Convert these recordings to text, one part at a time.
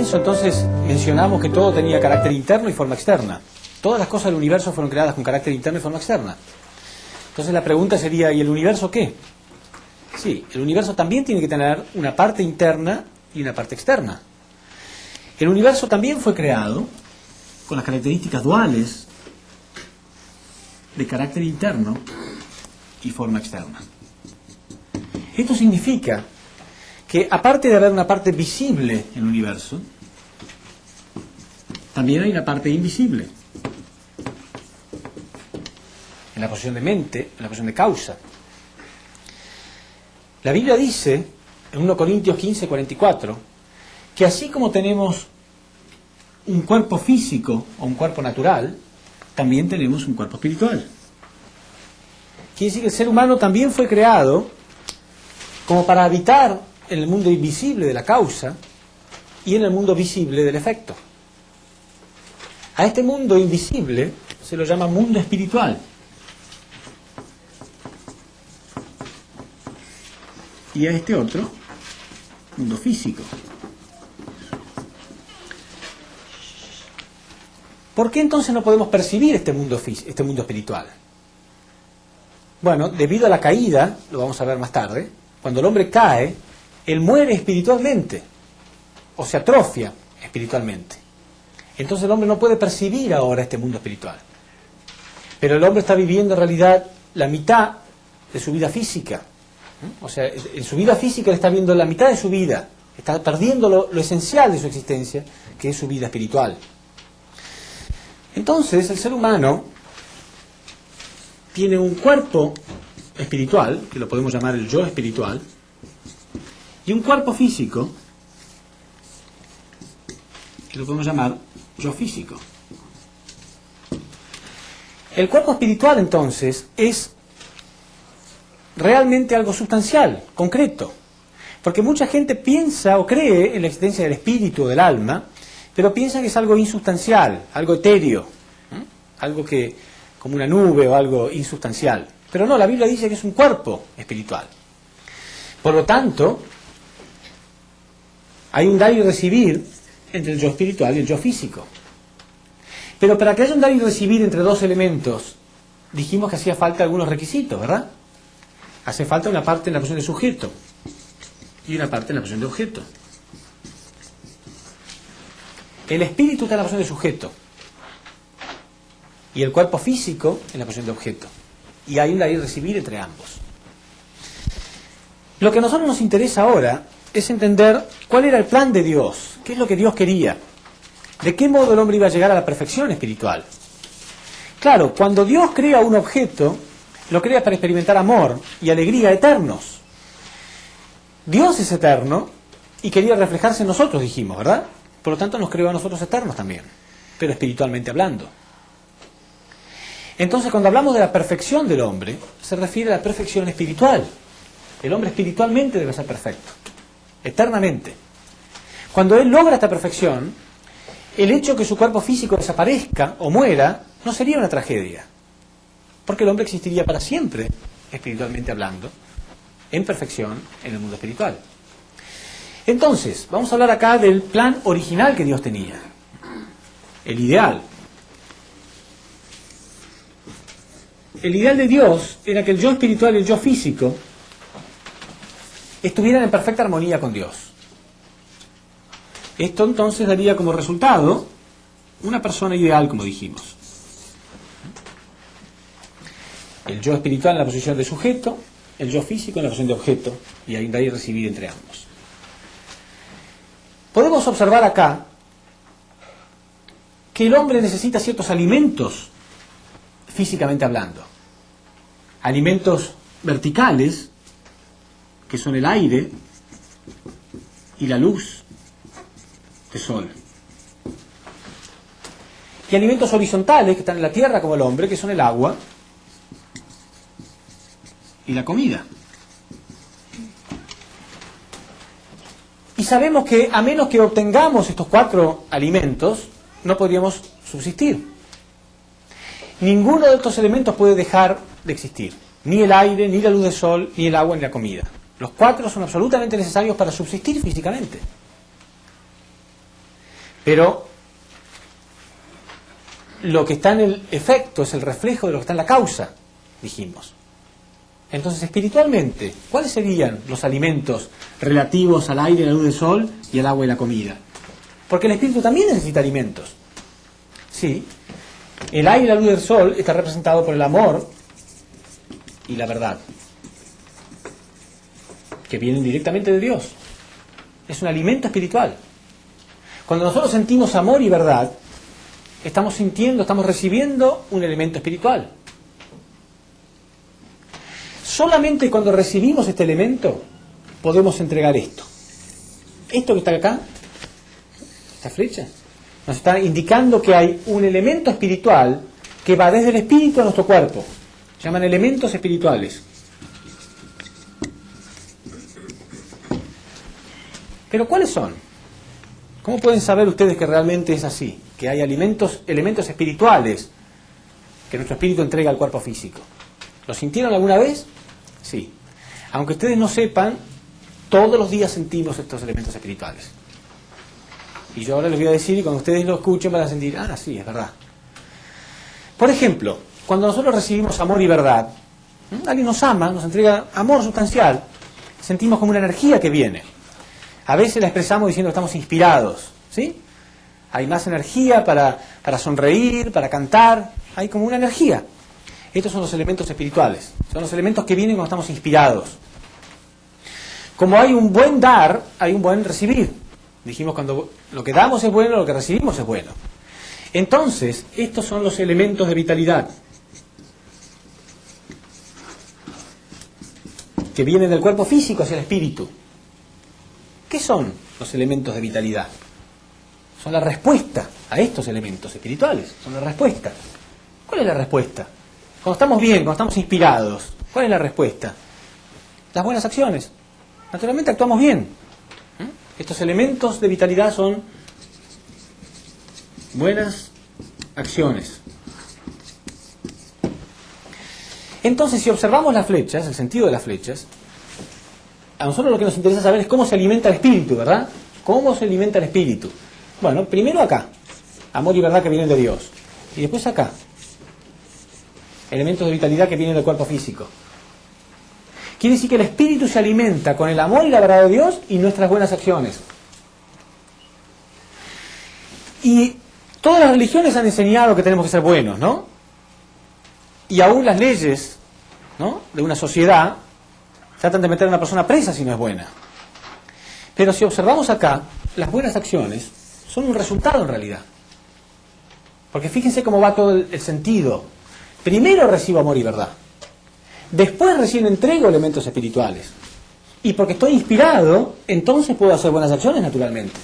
comienzo entonces mencionamos que todo tenía carácter interno y forma externa. Todas las cosas del universo fueron creadas con carácter interno y forma externa. Entonces la pregunta sería, ¿y el universo qué? Sí, el universo también tiene que tener una parte interna y una parte externa. El universo también fue creado con las características duales de carácter interno y forma externa. Esto significa que aparte de haber una parte visible en el universo, también hay una parte invisible. En la posición de mente, en la posición de causa. La Biblia dice, en 1 Corintios 15, 44, que así como tenemos un cuerpo físico o un cuerpo natural, también tenemos un cuerpo espiritual. Quiere decir que el ser humano también fue creado como para habitar en el mundo invisible de la causa y en el mundo visible del efecto. A este mundo invisible se lo llama mundo espiritual. Y a este otro, mundo físico. ¿Por qué entonces no podemos percibir este mundo espiritual? Bueno, debido a la caída, lo vamos a ver más tarde, cuando el hombre cae, él muere espiritualmente, o se atrofia espiritualmente. Entonces el hombre no puede percibir ahora este mundo espiritual. Pero el hombre está viviendo en realidad la mitad de su vida física. O sea, en su vida física él está viendo la mitad de su vida, está perdiendo lo esencial de su existencia, que es su vida espiritual. Entonces el ser humano tiene un cuerpo espiritual, que lo podemos llamar el yo espiritual, y un cuerpo físico, que lo podemos llamar yo físico. El cuerpo espiritual entonces es realmente algo sustancial, concreto, porque mucha gente piensa o cree en la existencia del espíritu o del alma, pero piensa que es algo insustancial, algo etéreo, algo que como una nube o algo insustancial. Pero no, la Biblia dice que es un cuerpo espiritual. Por lo tanto, hay un dar y recibir entre el yo espiritual y el yo físico. Pero para que haya un dar y recibir entre dos elementos, dijimos que hacía falta algunos requisitos, ¿verdad? Hace falta una parte en la posición de sujeto y una parte en la posición de objeto. El espíritu está en la posición de sujeto y el cuerpo físico en la posición de objeto. Y hay un dar y recibir entre ambos. Lo que a nosotros nos interesa ahora es entender cuál era el plan de Dios, qué es lo que Dios quería, de qué modo el hombre iba a llegar a la perfección espiritual. Claro, cuando Dios crea un objeto, lo crea para experimentar amor y alegría eternos. Dios es eterno y quería reflejarse en nosotros, dijimos, ¿verdad? Por lo tanto nos creó a nosotros eternos también, pero espiritualmente hablando. Entonces cuando hablamos de la perfección del hombre, se refiere a la perfección espiritual. El hombre espiritualmente debe ser perfecto, eternamente. Cuando él logra esta perfección, el hecho de que su cuerpo físico desaparezca o muera no sería una tragedia, porque el hombre existiría para siempre, espiritualmente hablando, en perfección en el mundo espiritual. Entonces, vamos a hablar acá del plan original que Dios tenía, el ideal. El ideal de Dios era que el yo espiritual y el yo físico estuvieran en perfecta armonía con Dios. Esto entonces daría como resultado una persona ideal, como dijimos. El yo espiritual en la posición de sujeto, el yo físico en la posición de objeto, y hay un dar y recibir entre ambos. Podemos observar acá que el hombre necesita ciertos alimentos, físicamente hablando. Alimentos verticales, que son el aire y la luz del sol. Y alimentos horizontales, que están en la tierra como el hombre, que son el agua y la comida. Y sabemos que a menos que obtengamos estos 4 alimentos, no podríamos subsistir. Ninguno de estos elementos puede dejar de existir. Ni el aire, ni la luz del sol, ni el agua, ni la comida. Los 4 son absolutamente necesarios para subsistir físicamente. Pero lo que está en el efecto es el reflejo de lo que está en la causa, dijimos. Entonces, espiritualmente, ¿cuáles serían los alimentos relativos al aire, la luz del sol y al agua y la comida? Porque el espíritu también necesita alimentos. Sí, el aire y la luz del sol está representado por el amor y la verdad, que vienen directamente de Dios. Es un alimento espiritual. Cuando nosotros sentimos amor y verdad, estamos sintiendo, estamos recibiendo un elemento espiritual. Solamente cuando recibimos este elemento podemos entregar esto. Esto que está acá, esta flecha, nos está indicando que hay un elemento espiritual que va desde el espíritu a nuestro cuerpo. Se llaman elementos espirituales. ¿Pero cuáles son? ¿Cómo pueden saber ustedes que realmente es así? Que hay elementos espirituales que nuestro espíritu entrega al cuerpo físico. ¿Lo sintieron alguna vez? Sí. Aunque ustedes no sepan, todos los días sentimos estos elementos espirituales. Y yo ahora les voy a decir, y cuando ustedes lo escuchen van a sentir, ah, sí, es verdad. Por ejemplo, cuando nosotros recibimos amor y verdad, alguien nos ama, nos entrega amor sustancial, sentimos como una energía que viene. A veces la expresamos diciendo que estamos inspirados, ¿sí? Hay más energía para sonreír, para cantar, hay como una energía. Estos son los elementos espirituales, son los elementos que vienen cuando estamos inspirados. Como hay un buen dar, hay un buen recibir. Dijimos, cuando lo que damos es bueno, lo que recibimos es bueno. Entonces, estos son los elementos de vitalidad que vienen del cuerpo físico hacia el espíritu. ¿Qué son los elementos de vitalidad? Son la respuesta a estos elementos espirituales, son la respuesta. ¿Cuál es la respuesta? Cuando estamos bien, cuando estamos inspirados, ¿cuál es la respuesta? Las buenas acciones. Naturalmente actuamos bien. Estos elementos de vitalidad son buenas acciones. Entonces, si observamos las flechas, el sentido de las flechas, a nosotros lo que nos interesa saber es cómo se alimenta el espíritu, ¿verdad? ¿Cómo se alimenta el espíritu? Bueno, primero acá, amor y verdad que vienen de Dios. Y después acá, elementos de vitalidad que vienen del cuerpo físico. Quiere decir que el espíritu se alimenta con el amor y la verdad de Dios y nuestras buenas acciones. Y todas las religiones han enseñado que tenemos que ser buenos, ¿no? Y aún las leyes, ¿no?, de una sociedad tratan de meter a una persona presa si no es buena. Pero si observamos acá, las buenas acciones son un resultado en realidad. Porque fíjense cómo va todo el sentido. Primero recibo amor y verdad. Después recién entrego elementos espirituales. Y porque estoy inspirado, entonces puedo hacer buenas acciones naturalmente.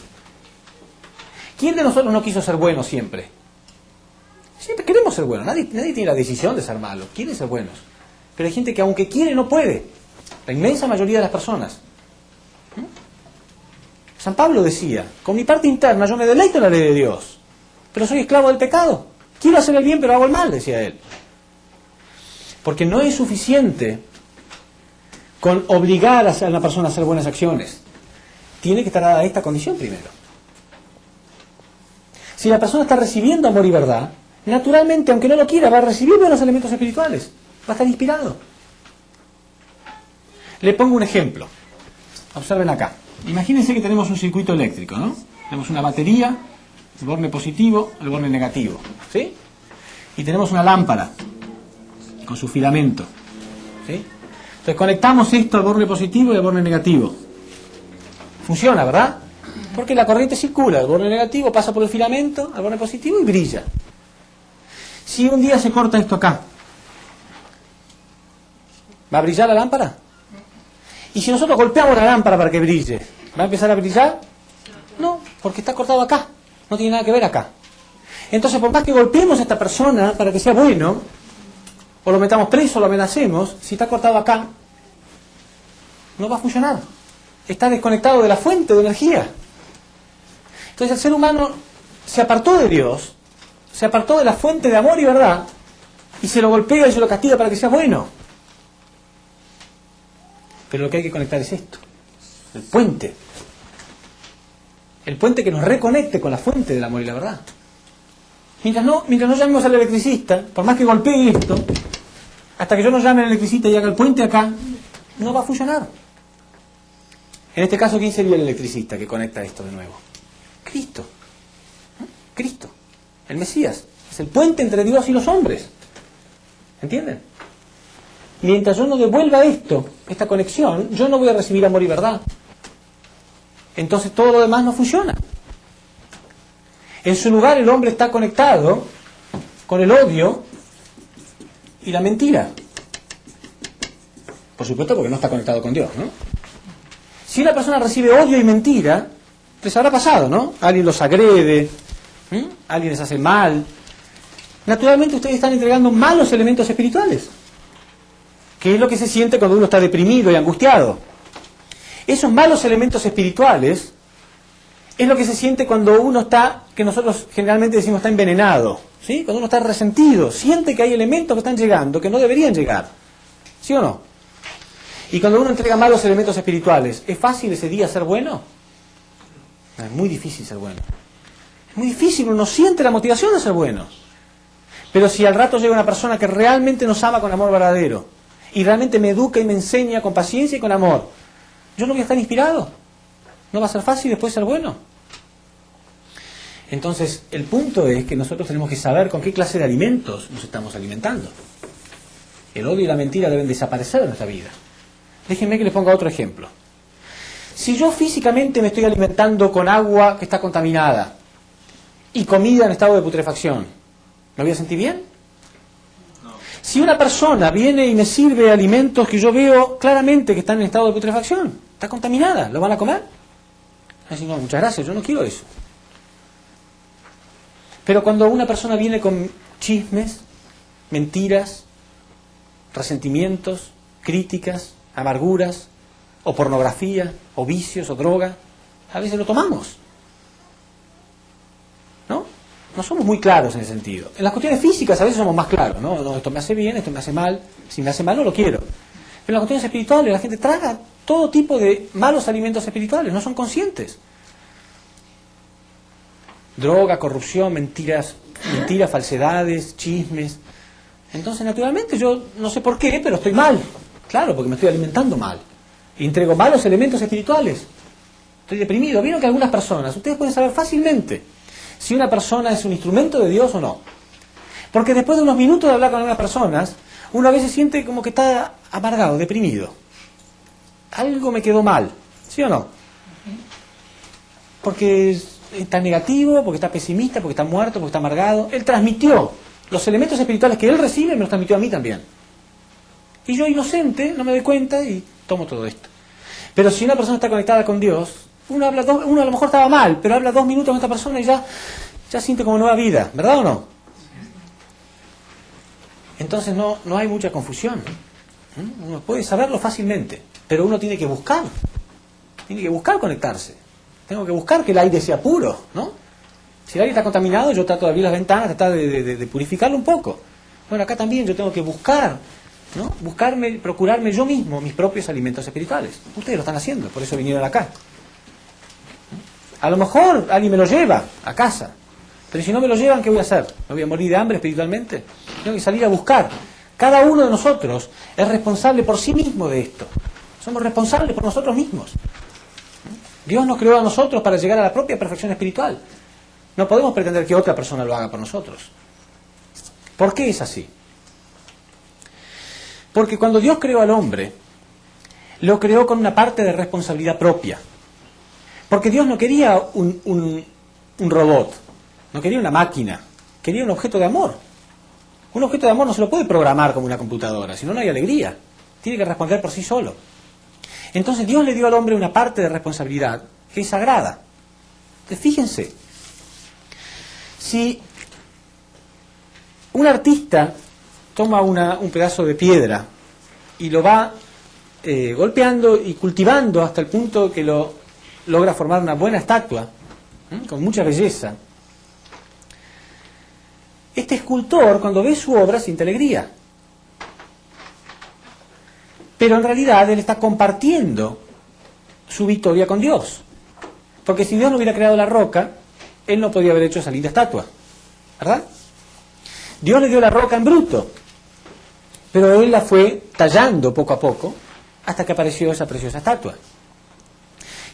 ¿Quién de nosotros no quiso ser bueno siempre? Siempre queremos ser buenos. Nadie tiene la decisión de ser malo. Quiere ser buenos. Pero hay gente que aunque quiere no puede. La inmensa mayoría de las personas. San Pablo decía, con mi parte interna yo me deleito en la ley de Dios, pero soy esclavo del pecado. Quiero hacer el bien pero hago el mal, decía él. Porque no es suficiente con obligar a una persona a hacer buenas acciones. Tiene que estar dada esta condición primero. Si la persona está recibiendo amor y verdad, naturalmente, aunque no lo quiera, va a recibir buenos elementos espirituales. Va a estar inspirado. Le pongo un ejemplo. Observen acá. Imagínense que tenemos un circuito eléctrico, ¿no? Tenemos una batería, el borne positivo, el borne negativo, ¿sí? Y tenemos una lámpara con su filamento, ¿sí? Entonces conectamos esto al borne positivo y al borne negativo. Funciona, ¿verdad? Porque la corriente circula, el borne negativo pasa por el filamento al borne positivo y brilla. Si un día se corta esto acá, ¿va a brillar la lámpara? Y si nosotros golpeamos la lámpara para que brille, ¿va a empezar a brillar? No, porque está cortado acá, no tiene nada que ver acá. Entonces, por más que golpeemos a esta persona para que sea bueno, o lo metamos preso, o lo amenacemos, si está cortado acá, no va a funcionar. Está desconectado de la fuente de energía. Entonces, el ser humano se apartó de Dios, se apartó de la fuente de amor y verdad, y se lo golpea y se lo castiga para que sea bueno. Pero lo que hay que conectar es esto, el puente. El puente que nos reconecte con la fuente del amor y la verdad. Mientras no llamemos al electricista, por más que golpee esto, hasta que yo no llame al electricista y haga el puente acá, no va a funcionar. En este caso, ¿quién sería el electricista que conecta esto de nuevo? Cristo. Cristo. El Mesías. Es el puente entre Dios y los hombres. ¿Entienden? Mientras yo no devuelva esto, esta conexión, yo no voy a recibir amor y verdad. Entonces todo lo demás no funciona. En su lugar el hombre está conectado con el odio y la mentira. Por supuesto porque no está conectado con Dios, ¿no? Si una persona recibe odio y mentira, les habrá pasado, ¿no? Alguien los agrede, alguien les hace mal. Naturalmente ustedes están entregando malos elementos espirituales, que es lo que se siente cuando uno está deprimido y angustiado. Esos malos elementos espirituales es lo que se siente cuando uno está, que nosotros generalmente decimos está envenenado, ¿sí? Cuando uno está resentido, siente que hay elementos que están llegando que no deberían llegar, ¿sí o no? Y cuando uno entrega malos elementos espirituales, ¿es fácil ese día ser bueno? No, es muy difícil ser bueno. Es muy difícil, uno siente la motivación de ser bueno. Pero si al rato llega una persona que realmente nos ama con amor verdadero, y realmente me educa y me enseña con paciencia y con amor, yo no voy a estar inspirado. No va a ser fácil después ser bueno. Entonces, el punto es que nosotros tenemos que saber con qué clase de alimentos nos estamos alimentando. El odio y la mentira deben desaparecer de nuestra vida. Déjenme que les ponga otro ejemplo. Si yo físicamente me estoy alimentando con agua que está contaminada y comida en estado de putrefacción, ¿me voy a sentir bien? No. Si una persona viene y me sirve alimentos que yo veo claramente que están en estado de putrefacción, está contaminada, ¿lo van a comer? Así, no, muchas gracias, yo no quiero eso. Pero cuando una persona viene con chismes, mentiras, resentimientos, críticas, amarguras, o pornografía, o vicios, o droga, a veces lo tomamos. ¿No? No somos muy claros en ese sentido. En las cuestiones físicas a veces somos más claros, ¿no? No, esto me hace bien, esto me hace mal, si me hace mal no lo quiero. Pero en las cuestiones espirituales la gente traga todo tipo de malos alimentos espirituales, no son conscientes. Droga, corrupción, mentiras, falsedades, chismes. Entonces, naturalmente, yo no sé por qué, pero estoy mal. Claro, porque me estoy alimentando mal. Y entrego malos elementos espirituales. Estoy deprimido. Vieron que algunas personas, ustedes pueden saber fácilmente si una persona es un instrumento de Dios o no. Porque después de unos minutos de hablar con algunas personas, uno a veces siente como que está amargado, deprimido. Algo me quedó mal, ¿sí o no? Porque está negativo, porque está pesimista, porque está muerto, porque está amargado. Él transmitió los elementos espirituales que él recibe, me los transmitió a mí también. Y yo, inocente, no me doy cuenta y tomo todo esto. Pero si una persona está conectada con Dios, uno a lo mejor estaba mal, pero habla 2 minutos con esta persona y ya siente como nueva vida, ¿verdad o no? Entonces no hay mucha confusión. Uno puede saberlo fácilmente, pero uno tiene que buscar conectarse. Tengo que buscar que el aire sea puro, ¿no? Si el aire está contaminado, yo trato de abrir las ventanas, tratar de purificarlo un poco. Bueno, acá también yo tengo que buscar, ¿no? Procurarme yo mismo mis propios alimentos espirituales. Ustedes lo están haciendo, por eso vinieron acá. A lo mejor alguien me lo lleva a casa, pero si no me lo llevan, ¿qué voy a hacer? ¿Me voy a morir de hambre espiritualmente? Tengo que salir a buscar. Cada uno de nosotros es responsable por sí mismo de esto. Somos responsables por nosotros mismos. Dios nos creó a nosotros para llegar a la propia perfección espiritual. No podemos pretender que otra persona lo haga por nosotros. ¿Por qué es así? Porque cuando Dios creó al hombre, lo creó con una parte de responsabilidad propia. Porque Dios no quería un robot, no quería una máquina, quería un objeto de amor. Un objeto de amor no se lo puede programar como una computadora, si no, no hay alegría. Tiene que responder por sí solo. Entonces Dios le dio al hombre una parte de responsabilidad que es sagrada. Entonces, fíjense, si un artista toma un pedazo de piedra y lo va golpeando y cultivando hasta el punto que lo logra formar una buena estatua, con mucha belleza, este escultor cuando ve su obra siente alegría. Pero en realidad él está compartiendo su victoria con Dios. Porque si Dios no hubiera creado la roca, Él no podía haber hecho esa linda estatua, ¿verdad? Dios le dio la roca en bruto, pero Él la fue tallando poco a poco hasta que apareció esa preciosa estatua.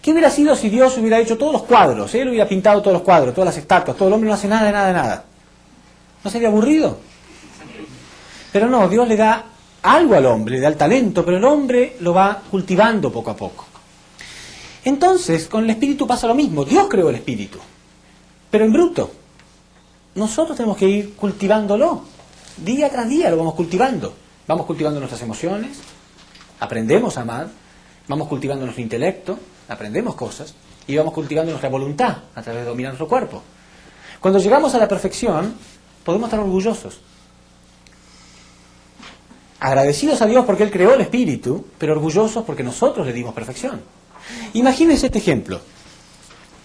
¿Qué hubiera sido si Dios hubiera hecho todos los cuadros? Él hubiera pintado todos los cuadros, todas las estatuas, todo el hombre no hace nada, de nada, de nada. ¿No sería aburrido? Pero no, Dios le da algo al hombre, le da el talento, pero el hombre lo va cultivando poco a poco. Entonces, con el espíritu pasa lo mismo. Dios creó el espíritu, pero en bruto. Nosotros tenemos que ir cultivándolo. Día tras día lo vamos cultivando. Vamos cultivando nuestras emociones, aprendemos a amar, vamos cultivando nuestro intelecto, aprendemos cosas, y vamos cultivando nuestra voluntad a través de dominar nuestro cuerpo. Cuando llegamos a la perfección, podemos estar orgullosos. Agradecidos a Dios porque Él creó el espíritu, pero orgullosos porque nosotros le dimos perfección. Imagínense este ejemplo,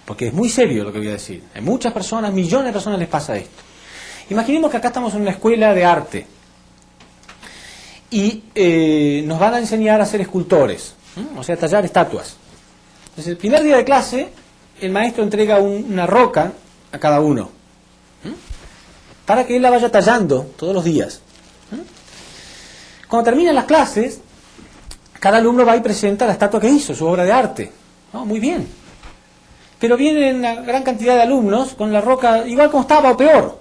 porque es muy serio lo que voy a decir. A muchas personas, millones de personas les pasa esto. Imaginemos que acá estamos en una escuela de arte y nos van a enseñar a ser escultores, o sea, tallar estatuas. Entonces, el primer día de clase, el maestro entrega una roca a cada uno, para que él la vaya tallando todos los días. Cuando terminan las clases, cada alumno va y presenta la estatua que hizo, su obra de arte. ¿No? Muy bien. Pero vienen una gran cantidad de alumnos con la roca igual como estaba o peor.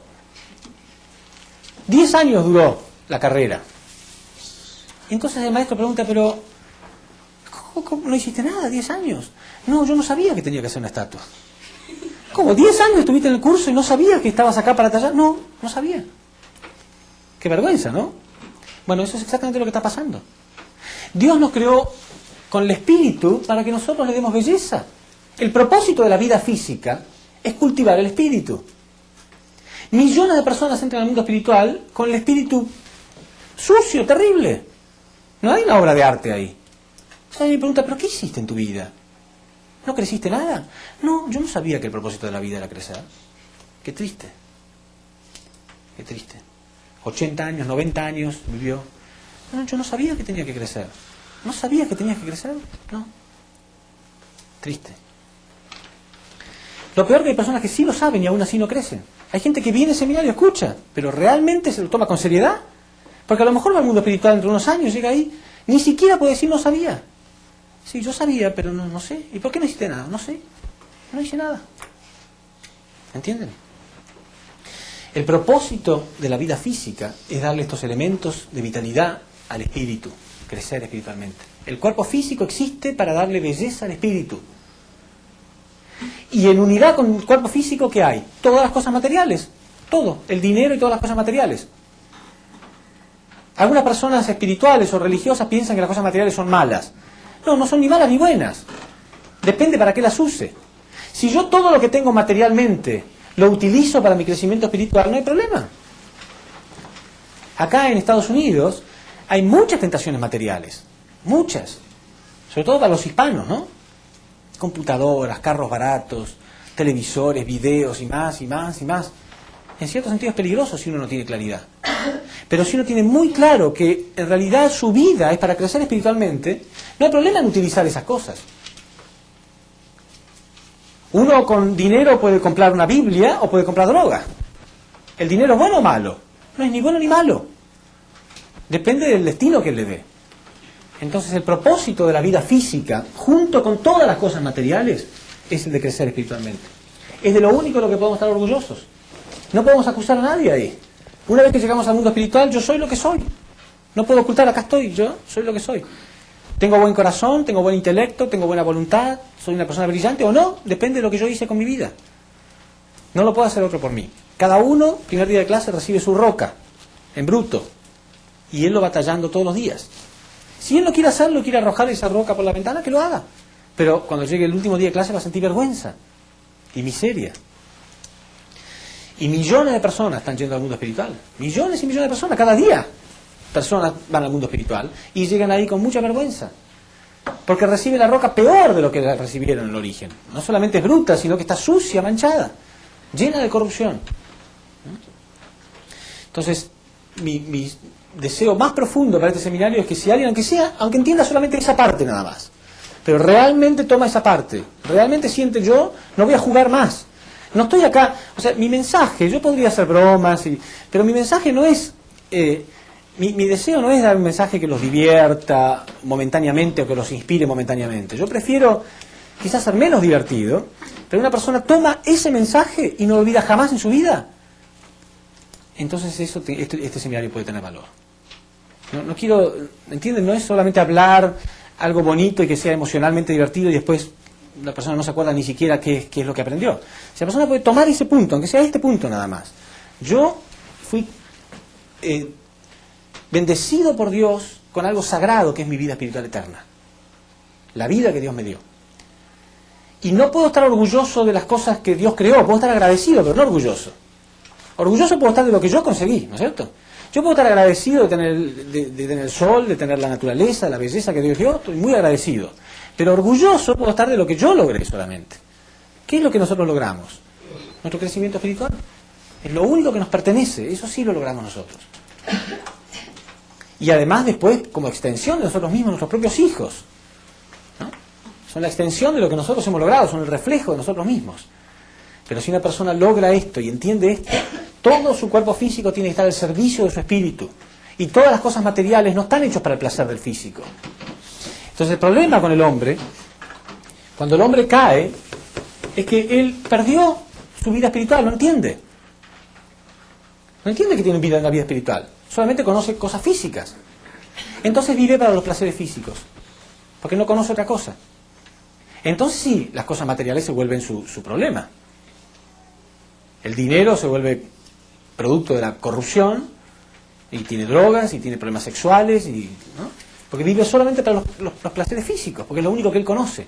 10 años duró la carrera. Entonces el maestro pregunta, pero ¿cómo no hiciste nada? 10 años. No, yo no sabía que tenía que hacer una estatua. ¿Cómo? 10 años estuviste en el curso y no sabías que estabas acá para tallar. No, no sabía. Qué vergüenza, ¿no? Bueno, eso es exactamente lo que está pasando. Dios nos creó con el espíritu para que nosotros le demos belleza. El propósito de la vida física es cultivar el espíritu. Millones de personas entran al mundo espiritual con el espíritu sucio, terrible. No hay una obra de arte ahí. Entonces alguien me pregunta, ¿pero qué hiciste en tu vida? ¿No creciste nada? No, yo no sabía que el propósito de la vida era crecer. Qué triste. Qué triste. 80 años, 90 años vivió. No, yo no sabía que tenía que crecer. ¿No sabía que tenías que crecer? No. Triste. Lo peor que hay personas que sí lo saben y aún así no crecen. Hay gente que viene al seminario y escucha, pero realmente se lo toma con seriedad. Porque a lo mejor va al mundo espiritual dentro de unos años, llega ahí, ni siquiera puede decir no sabía. Sí, yo sabía, pero no sé. ¿Y por qué no hiciste nada? No sé. No hice nada. ¿Entienden? El propósito de la vida física es darle estos elementos de vitalidad al espíritu, crecer espiritualmente. El cuerpo físico existe para darle belleza al espíritu. Y en unidad con el cuerpo físico, ¿qué hay? Todas las cosas materiales. Todo. El dinero y todas las cosas materiales. Algunas personas espirituales o religiosas piensan que las cosas materiales son malas. No, no son ni malas ni buenas. Depende para qué las use. Si yo todo lo que tengo materialmente lo utilizo para mi crecimiento espiritual, no hay problema. Acá en Estados Unidos hay muchas tentaciones materiales. Muchas. Sobre todo para los hispanos, ¿no? Computadoras, carros baratos, televisores, videos y más y más y más. En cierto sentido es peligroso si uno no tiene claridad. Pero si uno tiene muy claro que en realidad su vida es para crecer espiritualmente, no hay problema en utilizar esas cosas. Uno con dinero puede comprar una Biblia o puede comprar droga. ¿El dinero es bueno o malo? No es ni bueno ni malo. Depende del destino que él le dé. Entonces el propósito de la vida física, junto con todas las cosas materiales, es el de crecer espiritualmente. Es de lo único de lo que podemos estar orgullosos. No podemos acusar a nadie ahí. Una vez que llegamos al mundo espiritual, yo soy lo que soy. No puedo ocultar, acá estoy, yo soy lo que soy. Tengo buen corazón, tengo buen intelecto, tengo buena voluntad, soy una persona brillante o no, depende de lo que yo hice con mi vida. No lo puede hacer otro por mí. Cada uno, primer día de clase, recibe su roca, en bruto, y él lo va tallando todos los días. Si él no quiere hacerlo, quiere arrojar esa roca por la ventana, que lo haga. Pero cuando llegue el último día de clase va a sentir vergüenza y miseria. Y millones de personas están yendo al mundo espiritual. Millones y millones de personas, cada día. Personas van al mundo espiritual y llegan ahí con mucha vergüenza. Porque reciben la roca peor de lo que la recibieron en el origen. No solamente es bruta, sino que está sucia, manchada, llena de corrupción. Entonces, mi deseo más profundo para este seminario es que si alguien, aunque entienda solamente esa parte nada más, pero realmente toma esa parte, realmente siente yo, no voy a jugar más. No estoy acá, o sea, mi mensaje, yo podría hacer bromas, pero mi mensaje no es, mi deseo no es dar un mensaje que los divierta momentáneamente o que los inspire momentáneamente. Yo prefiero quizás ser menos divertido, pero una persona toma ese mensaje y no lo olvida jamás en su vida. Entonces este seminario puede tener valor. No quiero, ¿entienden? No es solamente hablar algo bonito y que sea emocionalmente divertido y después la persona no se acuerda ni siquiera qué es lo que aprendió. Si la persona puede tomar ese punto, aunque sea este punto nada más. Yo fui bendecido por Dios con algo sagrado que es mi vida espiritual eterna. La vida que Dios me dio. Y no puedo estar orgulloso de las cosas que Dios creó, puedo estar agradecido, pero no orgulloso. Orgulloso puedo estar de lo que yo conseguí, ¿no es cierto? Yo puedo estar agradecido de tener el sol, de tener la naturaleza, la belleza que Dios dio, estoy muy agradecido. Pero orgulloso puedo estar de lo que yo logré solamente. ¿Qué es lo que nosotros logramos? Nuestro crecimiento espiritual. Es lo único que nos pertenece, eso sí lo logramos nosotros. Y además después, como extensión de nosotros mismos, nuestros propios hijos, ¿no? Son la extensión de lo que nosotros hemos logrado, son el reflejo de nosotros mismos. Pero si una persona logra esto y entiende esto, todo su cuerpo físico tiene que estar al servicio de su espíritu. Y todas las cosas materiales no están hechas para el placer del físico. Entonces el problema con el hombre, cuando el hombre cae, es que él perdió su vida espiritual, no entiende. No entiende que tiene vida en la vida espiritual. Solamente conoce cosas físicas. Entonces vive para los placeres físicos. Porque no conoce otra cosa. Entonces sí, las cosas materiales se vuelven su problema. El dinero se vuelve producto de la corrupción, y tiene drogas, y tiene problemas sexuales, ¿no? Porque vive solamente para los placeres físicos, porque es lo único que él conoce.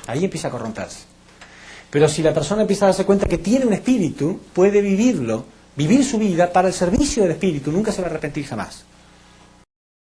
Ahí empieza a corromperse. Pero si la persona empieza a darse cuenta que tiene un espíritu, puede vivirlo, vivir su vida para el servicio del espíritu, nunca se va a arrepentir jamás.